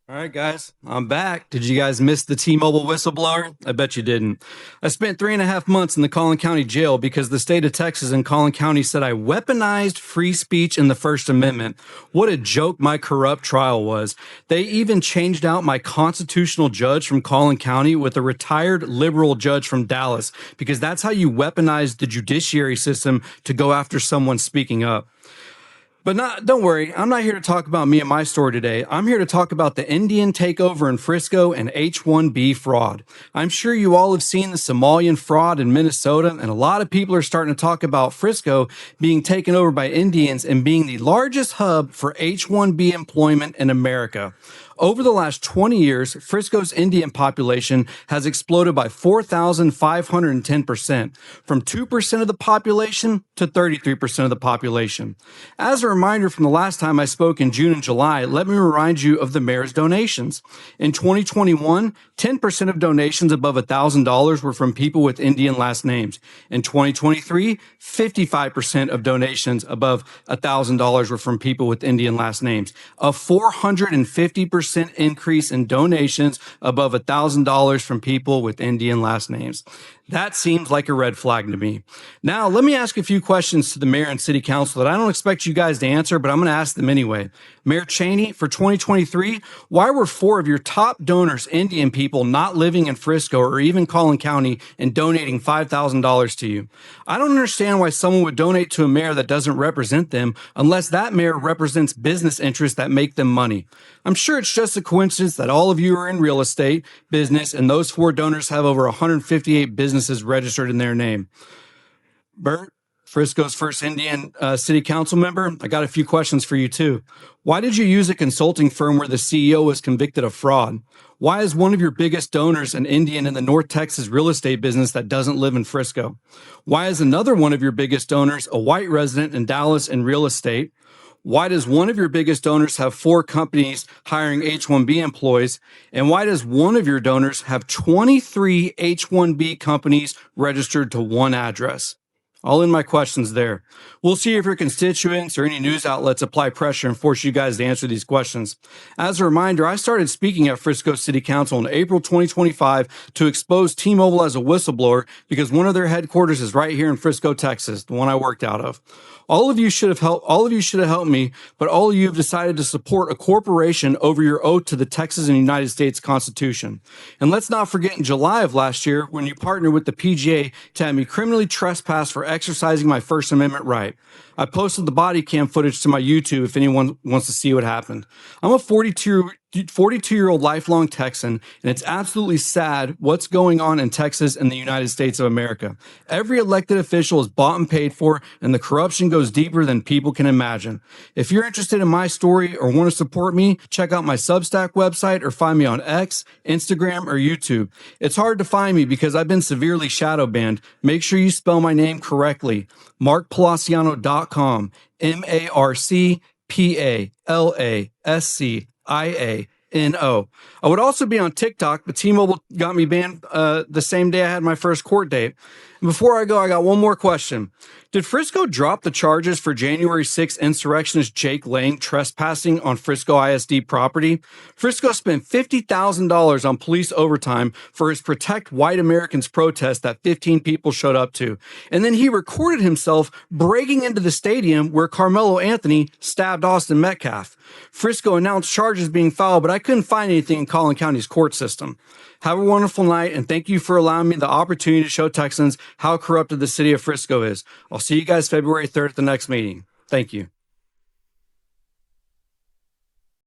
All right, guys, I'm back. Did you guys miss the T-Mobile whistleblower? I bet you didn't. I spent 3.5 months in the Collin County jail because the state of Texas and Collin County said I weaponized free speech in the First Amendment. What a joke my corrupt trial was. They even changed out my constitutional judge from Collin County with a retired liberal judge from Dallas because that's how you weaponize the judiciary system to go after someone speaking up. Don't worry, I'm not here to talk about me and my story today. I'm here to talk about the Indian takeover in Frisco and H-1B fraud. I'm sure you all have seen the Somalian fraud in Minnesota, and a lot of people are starting to talk about Frisco being taken over by Indians and being the largest hub for H-1B employment in America. Over the last 20 years, Frisco's Indian population has exploded by 4,510%, from 2% of the population to 33% of the population. As a reminder from the last time I spoke in June and July, let me remind you of the mayor's donations. In 2021, 10% of donations above $1,000 were from people with Indian last names. In 2023, 55% of donations above $1,000 were from people with Indian last names. A 450% increase in donations above $1,000 from people with Indian last names. That seems like a red flag to me. Now, let me ask a few questions to the mayor and city council that I don't expect you guys to answer, but I'm going to ask them anyway. Mayor Cheney, for 2023, why were 4 of your top donors Indian people not living in Frisco or even Collin County and donating $5,000 to you? I don't understand why someone would donate to a mayor that doesn't represent them unless that mayor represents business interests that make them money. I'm sure it's just a coincidence that all of you are in real estate business and those 4 donors have over 158 businesses registered in their name. Bert, Frisco's first Indian city council member, I got a few questions for you too. Why did you use a consulting firm where the CEO was convicted of fraud? Why is one of your biggest donors an Indian in the North Texas real estate business that doesn't live in Frisco? Why is another one of your biggest donors a white resident in Dallas in real estate? Why does one of your biggest donors have 4 companies hiring H-1B employees? And why does one of your donors have 23 H-1B companies registered to one address? All in my questions there. We'll see if your constituents or any news outlets apply pressure and force you guys to answer these questions. As a reminder, I started speaking at Frisco City Council in April 2025 to expose T-Mobile as a whistleblower because one of their headquarters is right here in Frisco, Texas, the one I worked out of. All of you should have helped me, but all of you have decided to support a corporation over your oath to the Texas and United States Constitution. And let's not forget in July of last year when you partnered with the PGA to have me criminally trespassed for exercising my First Amendment right. I posted the body cam footage to my YouTube if anyone wants to see what happened. I'm a 42-year-old lifelong Texan, and it's absolutely sad what's going on in Texas and the United States of America. Every elected official is bought and paid for, and the corruption goes deeper than people can imagine. If you're interested in my story or want to support me, check out my Substack website or find me on X, Instagram, or YouTube. It's hard to find me because I've been severely shadow banned. Make sure you spell my name correctly. MarkPalaciano.com. MarkPalaciano. I would also be on TikTok, but T-Mobile got me banned the same day I had my first court date. And before I go, I got one more question. Did Frisco drop the charges for January 6th insurrectionist Jake Lang trespassing on Frisco ISD property? Frisco spent $50,000 on police overtime for his Protect White Americans protest that 15 people showed up to. And then he recorded himself breaking into the stadium where Carmelo Anthony stabbed Austin Metcalf. Frisco announced charges being filed, but I couldn't find anything in Collin County's court system. Have a wonderful night, and thank you for allowing me the opportunity to show Texans how corrupted the city of Frisco is. I'll see you guys February 3rd at the next meeting. Thank you.